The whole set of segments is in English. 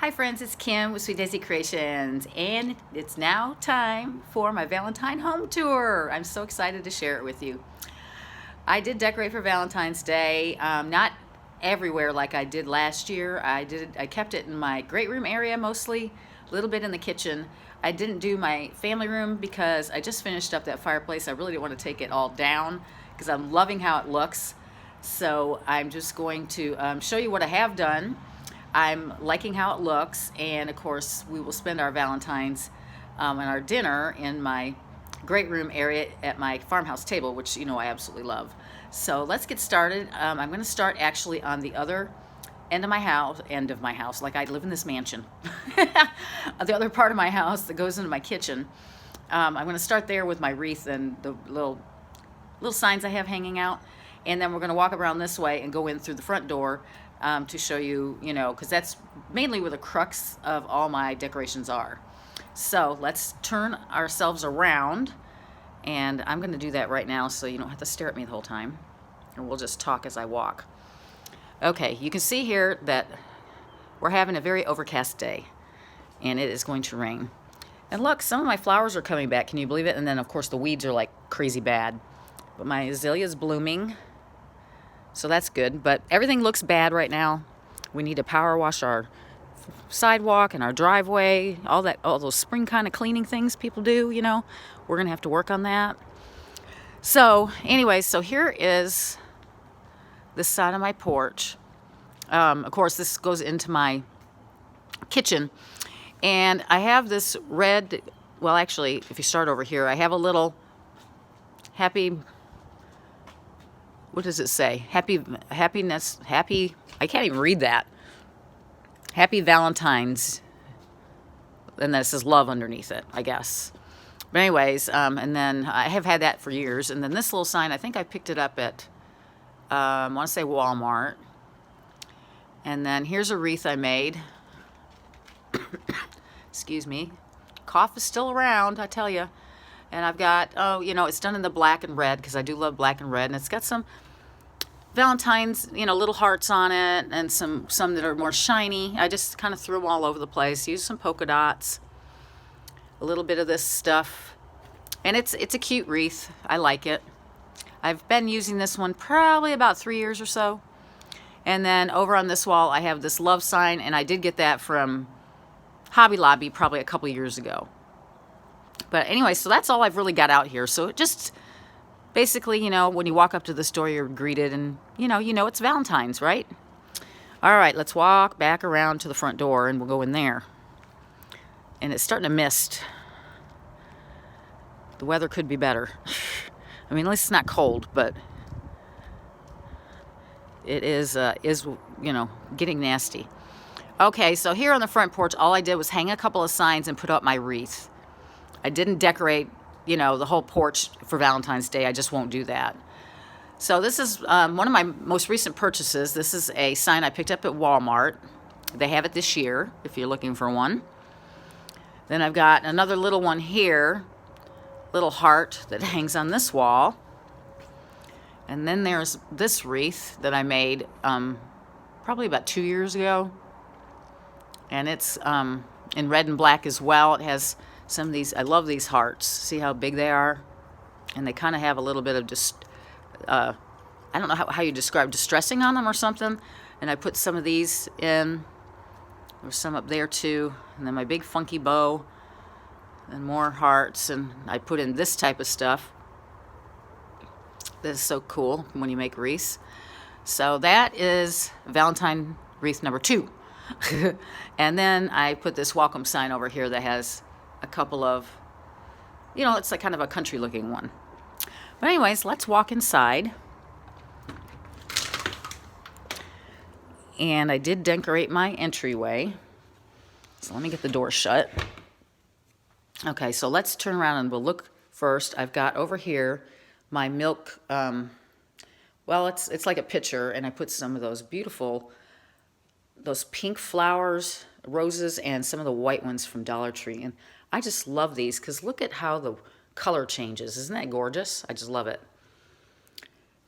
Hi friends, it's Kim with Sweet Daisy Creations, and it's now time for my Valentine home tour. I'm so excited to share it with you. I did decorate for Valentine's Day, not everywhere like I did last year. I kept it in my great room area mostly, a little bit in the kitchen. I didn't do my family room because I just finished up that fireplace. I really didn't want to take it all down because I'm loving how it looks. So I'm just going to show you what I have done. I'm liking how it looks, and of course we will spend our Valentine's and our dinner in my great room area at my farmhouse table, which you know I absolutely love. So let's get started. I'm going to start actually on the other end of my house, like I live in this mansion. The other part of my house that goes into my kitchen. I'm going to start there with my wreath and the little signs I have hanging out, and then we're going to walk around this way and go in through the front door to show you, because that's mainly where the crux of all my decorations are. So let's turn ourselves around, and I'm going to do that right now so you don't have to stare at me the whole time, and we'll just talk as I walk. Okay, you can see here that we're having a very overcast day, and it is going to rain. And look, some of my flowers are coming back, can you believe it? And then of course the weeds are like crazy bad. But my azalea is blooming, so that's good. But everything looks bad right now. We need to power wash our sidewalk and our driveway, all those spring kind of cleaning things people do, We're gonna have to work on that. So anyway, so here is the side of my porch. Of course, this goes into my kitchen, and I have this red, well actually, if you start over here, I have a little happy, what does it say? I can't even read that. Happy Valentine's. And then it says love underneath it, I guess. But anyways, and then I have had that for years. And then this little sign, I think I picked it up at, I want to say Walmart. And then here's a wreath I made. Excuse me. Cough is still around, I tell you. And I've got, it's done in the black and red because I do love black and red. And it's got some Valentine's, little hearts on it, and some that are more shiny. I just kind of threw them all over the place. Use some polka dots, a little bit of this stuff. And it's a cute wreath. I like it. I've been using this one probably about 3 years or so. And then over on this wall, I have this love sign, and I did get that from Hobby Lobby probably a couple years ago. But anyway, so that's all I've really got out here. So it just basically, when you walk up to the store, you're greeted, and you know it's Valentine's, right? All right, let's walk back around to the front door, and we'll go in there. And it's starting to mist. The weather could be better. I mean, at least it's not cold, but it is getting nasty. Okay, so here on the front porch, all I did was hang a couple of signs and put up my wreath. I didn't decorate, the whole porch for Valentine's Day. I just won't do that. So this is one of my most recent purchases. This is a sign I picked up at Walmart. They have it this year, if you're looking for one. Then I've got another little one here, little heart that hangs on this wall. And then there's this wreath that I made probably about 2 years ago. And it's in red and black as well. It has some of these, I love these hearts. See how big they are? And they kind of have a little bit of just, I don't know how you describe distressing on them or something. And I put some of these in. There's some up there too. And then my big funky bow. And more hearts. And I put in this type of stuff. This is so cool when you make wreaths. So that is Valentine wreath number 2. And then I put this welcome sign over here that has a couple of, it's like kind of a country looking one. But anyways, let's walk inside. And I did decorate my entryway. So let me get the door shut. Okay, so let's turn around and we'll look first. I've got over here my milk, it's like a pitcher, and I put some of those pink flowers, roses, and some of the white ones from Dollar Tree. And I just love these because look at how the color changes. Isn't that gorgeous? I just love it.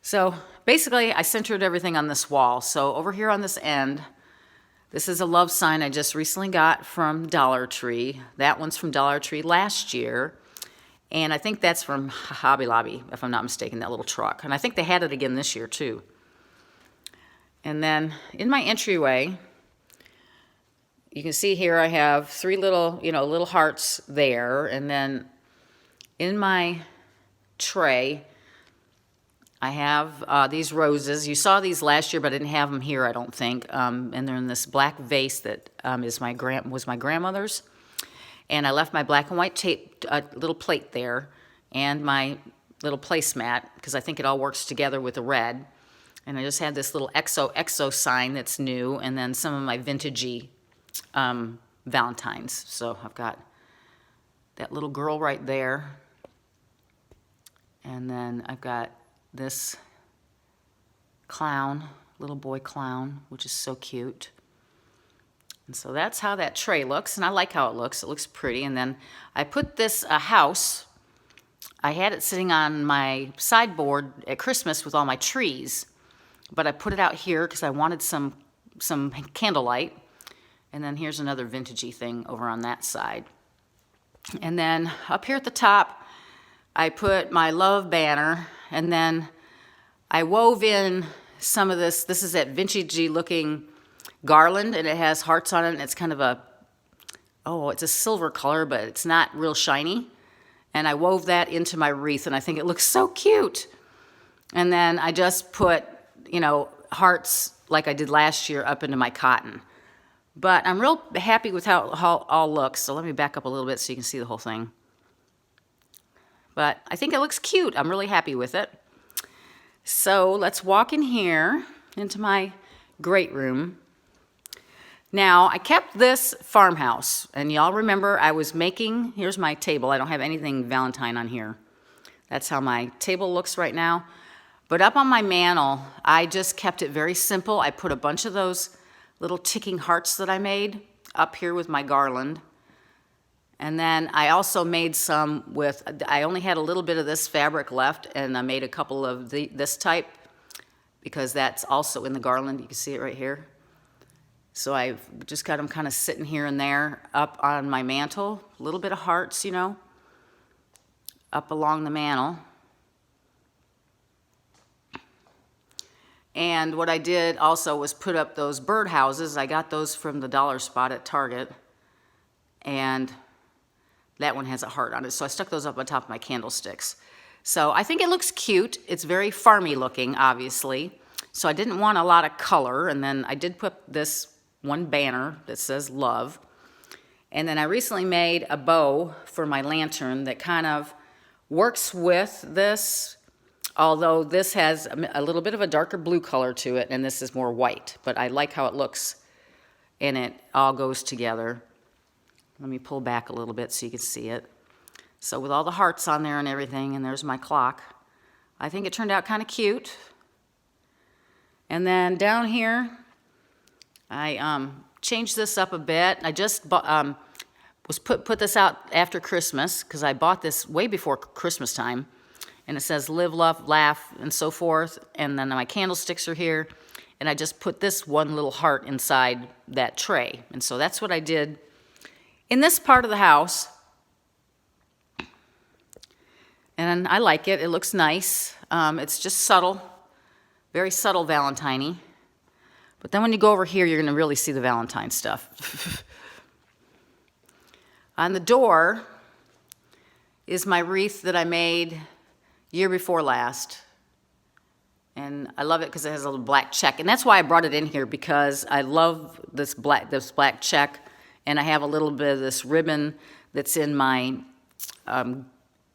So basically I centered everything on this wall. So over here on this end, This is a love sign I just recently got from Dollar Tree. That one's from Dollar Tree last year. And I think that's from Hobby Lobby, if I'm not mistaken, that little truck. And I think they had it again this year, too. And then in my entryway, you can see here I have 3 little, little hearts there. And then in my tray, I have these roses. You saw these last year, but I didn't have them here, I don't think. And they're in this black vase that was my grandmother's. And I left my black and white tape, little plate there, and my little placemat, because I think it all works together with the red. And I just had this little XO sign that's new, and then some of my vintagey Valentines. So I've got that little girl right there. And then I've got this clown, little boy clown, which is so cute. And so that's how that tray looks, and I like how it looks. It looks pretty. And then I put this house, I had it sitting on my sideboard at Christmas with all my trees, but I put it out here because I wanted some candlelight. And then here's another vintagey thing over on that side. And then up here at the top, I put my love banner, and then I wove in some of this. This is that vintagey looking garland, and it has hearts on it, and it's kind of it's a silver color, but it's not real shiny. And I wove that into my wreath, and I think it looks so cute. And then I just put, hearts like I did last year up into my cotton. But I'm real happy with how it all looks, so let me back up a little bit so you can see the whole thing. But I think it looks cute. I'm really happy with it. So let's walk in here into my great room. Now, I kept this farmhouse, and y'all remember I was making, here's my table. I don't have anything Valentine on here. That's how my table looks right now. But up on my mantle, I just kept it very simple. I put a bunch of those little ticking hearts that I made up here with my garland. And then I also made some with, I only had a little bit of this fabric left, and I made a couple of this type, because that's also in the garland. You can see it right here. So I've just got them kind of sitting here and there up on my mantle. A little bit of hearts, up along the mantle. And what I did also was put up those bird houses. I got those from the dollar spot at Target. And that one has a heart on it. So I stuck those up on top of my candlesticks. So I think it looks cute. It's very farmy looking, obviously. So I didn't want a lot of color. And then I did put this one banner that says love. And then I recently made a bow for my lantern that kind of works with this, although this has a little bit of a darker blue color to it, and this is more white. But I like how it looks, and it all goes together. Let me pull back a little bit so you can see it. So with all the hearts on there and everything, and there's my clock, I think it turned out kind of cute. And then down here, I changed this up a bit. I just put this out after Christmas, because I bought this way before Christmas time. And it says live, love, laugh, and so forth. And then my candlesticks are here. And I just put this one little heart inside that tray. And so that's what I did in this part of the house. And I like it. It looks nice. It's just subtle, very subtle Valentine-y. But then when you go over here, you're going to really see the Valentine stuff. On the door is my wreath that I made year before last. And I love it because it has a little black check. And that's why I brought it in here, because I love this black check. And I have a little bit of this ribbon that's in my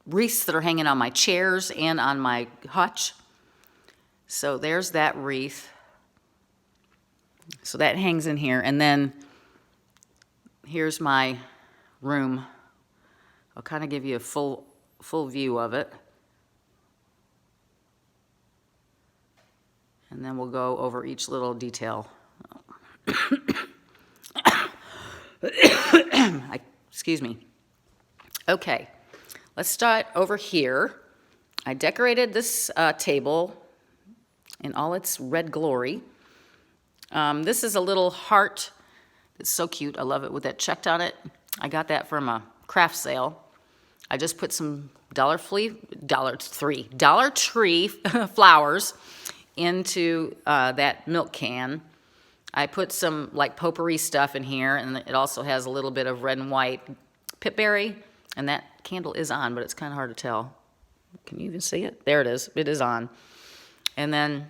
wreaths that are hanging on my chairs and on my hutch. So there's that wreath. So that hangs in here. And then here's my room. I'll kind of give you a full view of it. And then we'll go over each little detail. Excuse me. Okay, let's start over here. I decorated this table in all its red glory. This is a little heart It's so cute. I love it with that checked on it. I got that from a craft sale. I just put some Dollar Tree flowers into that milk can. I put some like potpourri stuff in here, and it also has a little bit of red and white pipberry, and that candle is on, but it's kind of hard to tell. Can you even see it? There it is. It is on. And then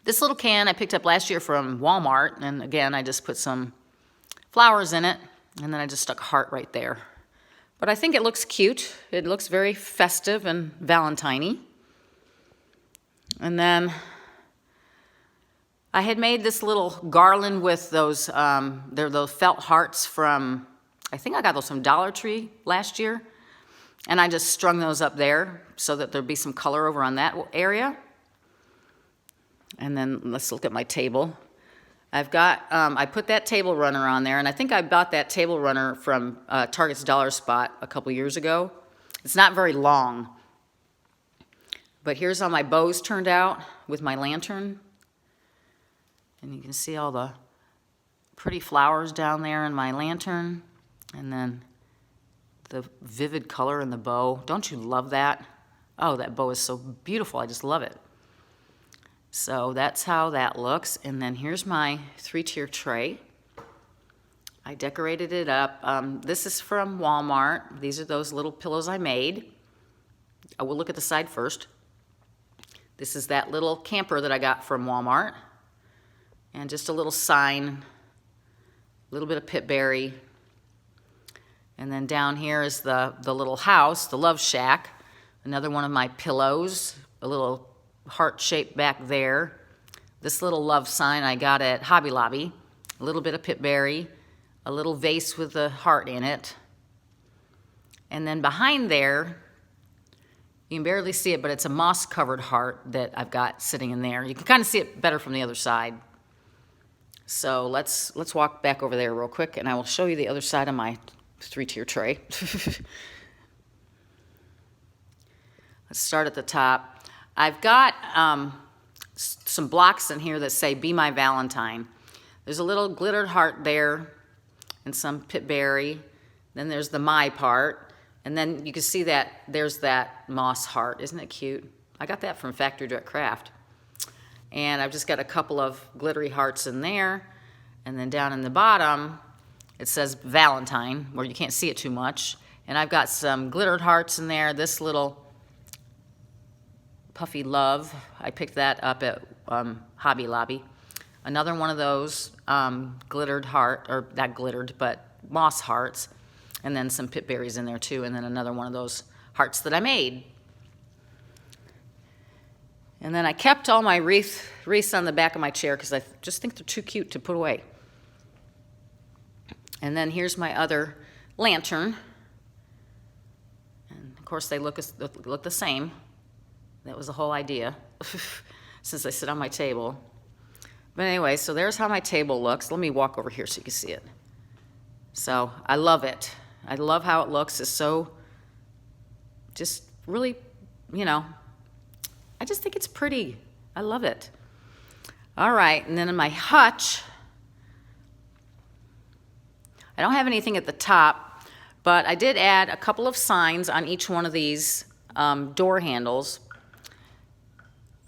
this little can I picked up last year from Walmart, and again, I just put some flowers in it, and then I just stuck a heart right there. But I think it looks cute. It looks very festive and Valentine-y. And then I had made this little garland with those, they're those felt hearts from, I think I got those from Dollar Tree last year. And I just strung those up there so that there'd be some color over on that area. And then let's look at my table. I've got, I put that table runner on there, and I think I bought that table runner from Target's Dollar Spot a couple years ago. It's not very long. But here's how my bows turned out with my lantern. And you can see all the pretty flowers down there in my lantern. And then the vivid color in the bow. Don't you love that? Oh, that bow is so beautiful. I just love it. So that's how that looks. And then here's my 3-tier tray. I decorated it up. This is from Walmart. These are those little pillows I made. I will look at the side first. This is that little camper that I got from Walmart. And just a little sign, a little bit of pipberry. And then down here is the little house, the love shack. Another one of my pillows, a little heart shape back there. This little love sign I got at Hobby Lobby. A little bit of pipberry, a little vase with a heart in it. And then behind there, you can barely see it, but it's a moss-covered heart that I've got sitting in there. You can kind of see it better from the other side. So let's walk back over there real quick, and I will show you the other side of my 3-tier tray. Let's start at the top. I've got some blocks in here that say, "Be My Valentine." There's a little glittered heart there and some pipberry. Then there's the my part. And then you can see that there's that moss heart. Isn't it cute? I got that from Factory Direct Craft. And I've just got a couple of glittery hearts in there. And then down in the bottom, it says Valentine, where you can't see it too much. And I've got some glittered hearts in there. This little puffy love, I picked that up at Hobby Lobby. Another one of those glittered heart, or not glittered, but moss hearts. And then some pipberries in there too. And then another one of those hearts that I made. And then I kept all my wreaths on the back of my chair because I just think they're too cute to put away. And then here's my other lantern. And of course they look the same. That was the whole idea since they sit on my table. But anyway, so there's how my table looks. Let me walk over here so you can see it. So I love it. I love how it looks. It's so just really, you know, I just think it's pretty. I love it. All right, and then in my hutch, I don't have anything at the top, but I did add a couple of signs on each one of these door handles.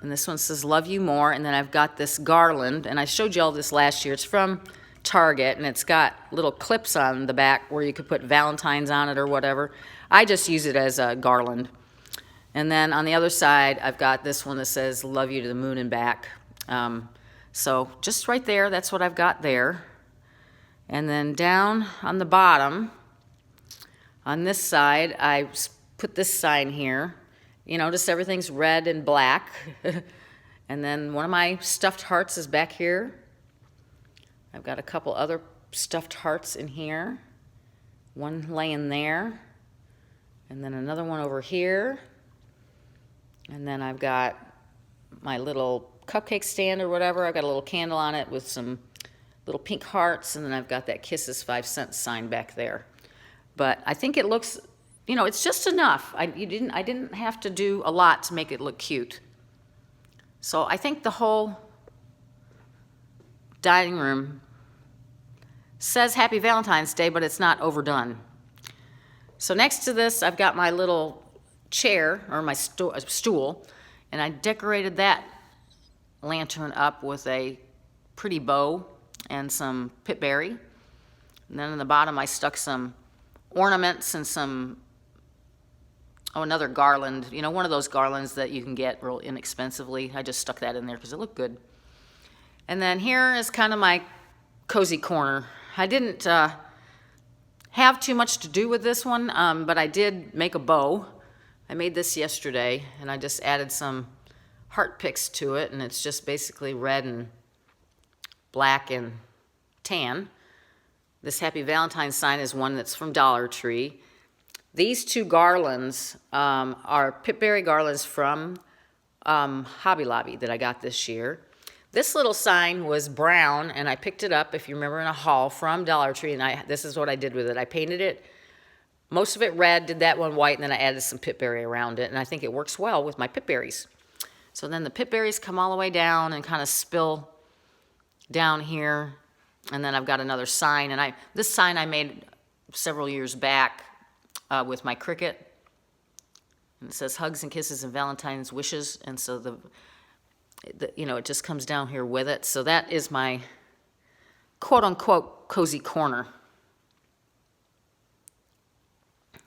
And this one says, "Love You More," and then I've got this garland, and I showed you all this last year. It's from Target, and it's got little clips on the back where you could put Valentine's on it or whatever. I just use it as a garland. And then on the other side, I've got this one that says, "Love You to the Moon and Back." So just right there, that's what I've got there. And then down on the bottom, on this side, I put this sign here. You notice everything's red and black. And then one of my stuffed hearts is back here. I've got a couple other stuffed hearts in here. One laying there. And then another one over here. And then I've got my little cupcake stand or whatever. I've got a little candle on it with some little pink hearts. And then I've got that Kisses 5 cents sign back there. But I think it looks, you know, it's just enough. I didn't have to do a lot to make it look cute. So I think the whole dining room says Happy Valentine's Day, but it's not overdone. So next to this, I've got my little chair, or my stool, and I decorated that lantern up with a pretty bow and some pitberry. And then in the bottom, I stuck some ornaments and some, another garland, you know, one of those garlands that you can get real inexpensively. I just stuck that in there because it looked good. And then here is kind of my cozy corner. I didn't have too much to do with this one, but I did make a bow. I made this yesterday, and I just added some heart picks to it, and it's just basically red and black and tan. This Happy Valentine's sign is one that's from Dollar Tree. These two garlands are pitberry garlands from Hobby Lobby that I got this year. This little sign was brown, and I picked it up, if you remember, in a haul from Dollar Tree, and this is what I did with it. I painted it, most of it red, did that one white, and then I added some pitberry around it, and I think it works well with my pitberries. So then the pitberries come all the way down and kind of spill down here, and then I've got another sign, and this sign I made several years back with my Cricut, and it says Hugs and Kisses and Valentine's Wishes, and so you know, it just comes down here with it. So that is my quote-unquote cozy corner.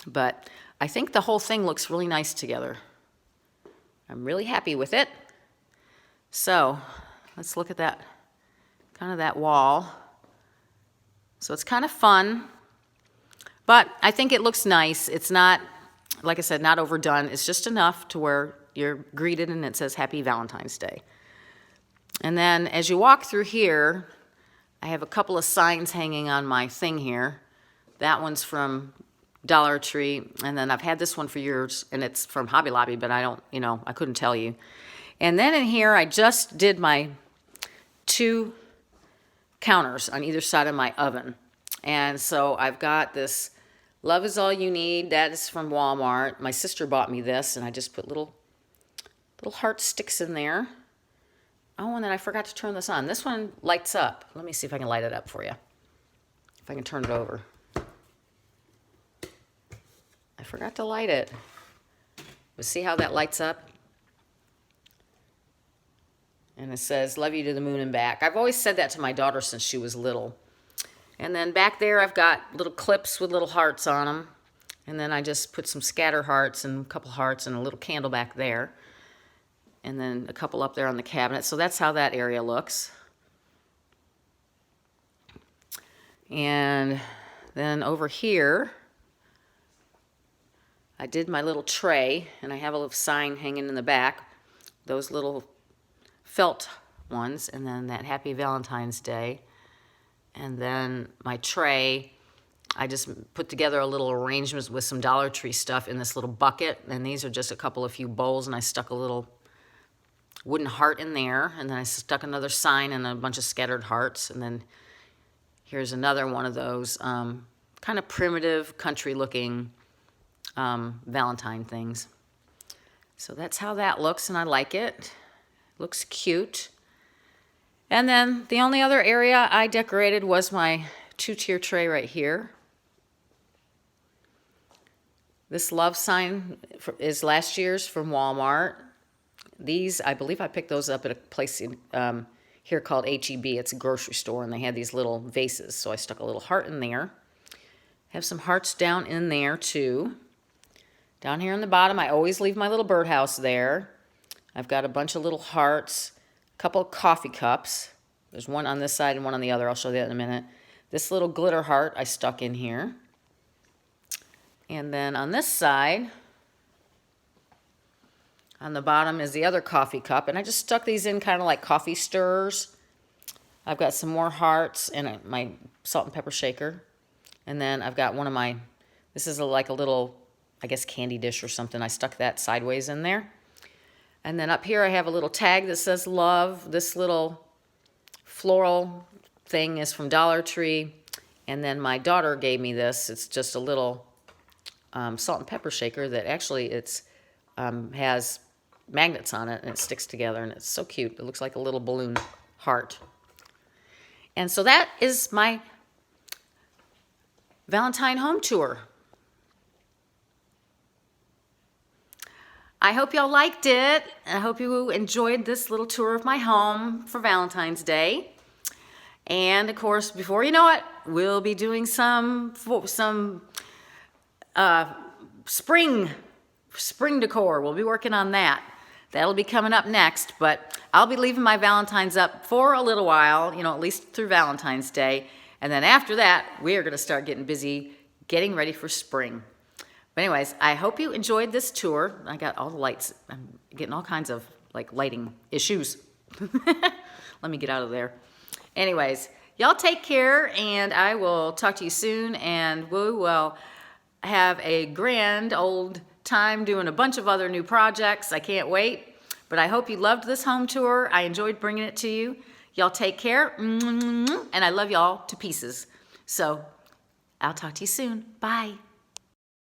But I think the whole thing looks really nice together. I'm really happy with it. So let's look at that, kind of that wall. So it's kind of fun, but I think it looks nice. It's not, like I said, not overdone. It's just enough to where you're greeted and it says Happy Valentine's Day. And then as you walk through here, I have a couple of signs hanging on my thing here. That one's from Dollar Tree, and then I've had this one for years, and it's from Hobby Lobby, but I don't, you know, I couldn't tell you. And then in here, I just did my 2 counters on either side of my oven. And so I've got this Love Is All You Need. That is from Walmart. My sister bought me this, and I just put little heart sticks in there. Oh, and then I forgot to turn this on. This one lights up. Let me see if I can light it up for you. If I can turn it over. I forgot to light it. But see how that lights up? And it says, Love You to the Moon and Back. I've always said that to my daughter since she was little. And then back there I've got little clips with little hearts on them. And then I just put some scatter hearts and a couple hearts and a little candle back there. And then a couple up there on the cabinet. So that's how that area looks. And then over here, I did my little tray, and I have a little sign hanging in the back. Those little felt ones, and then that Happy Valentine's Day. And then my tray, I just put together a little arrangement with some Dollar Tree stuff in this little bucket. And these are just a few bowls, and I stuck a little wooden heart in there, and then I stuck another sign and a bunch of scattered hearts. And then here's another one of those kind of primitive, country-looking Valentine things. So that's how that looks, and I like it. Looks cute. And then the only other area I decorated was my 2-tier tray right here. This love sign is last year's from Walmart. These, I believe I picked those up at a place here called H-E-B. It's a grocery store, and they had these little vases. So I stuck a little heart in there. Have some hearts down in there too. Down here on the bottom, I always leave my little birdhouse there. I've got a bunch of little hearts, a couple of coffee cups. There's one on this side and one on the other. I'll show you that in a minute. This little glitter heart I stuck in here. And then on this side, on the bottom is the other coffee cup. And I just stuck these in kind of like coffee stirrers. I've got some more hearts and my salt and pepper shaker. And then I've got one of my, this is like a little, I guess, candy dish or something. I stuck that sideways in there. And then up here I have a little tag that says love. This little floral thing is from Dollar Tree. And then my daughter gave me this. It's just a little salt and pepper shaker that actually has magnets on it, and it sticks together, and it's so cute. It looks like a little balloon heart. And so that is my Valentine home tour. I hope y'all liked it. I hope you enjoyed this little tour of my home for Valentine's Day. And of course, before you know it, we'll be doing some spring decor. We'll be working on that. That'll be coming up next, but I'll be leaving my Valentines up for a little while, at least through Valentine's Day. And then after that, we are going to start getting busy, getting ready for spring. But anyways, I hope you enjoyed this tour. I got all the lights. I'm getting all kinds of lighting issues. Let me get out of there. Anyways, y'all take care, and I will talk to you soon, and we will have a grand old time doing a bunch of other new projects. I can't wait. But I hope you loved this home tour. I enjoyed bringing it to you. Y'all take care, and I love y'all to pieces. So I'll talk to you soon. Bye.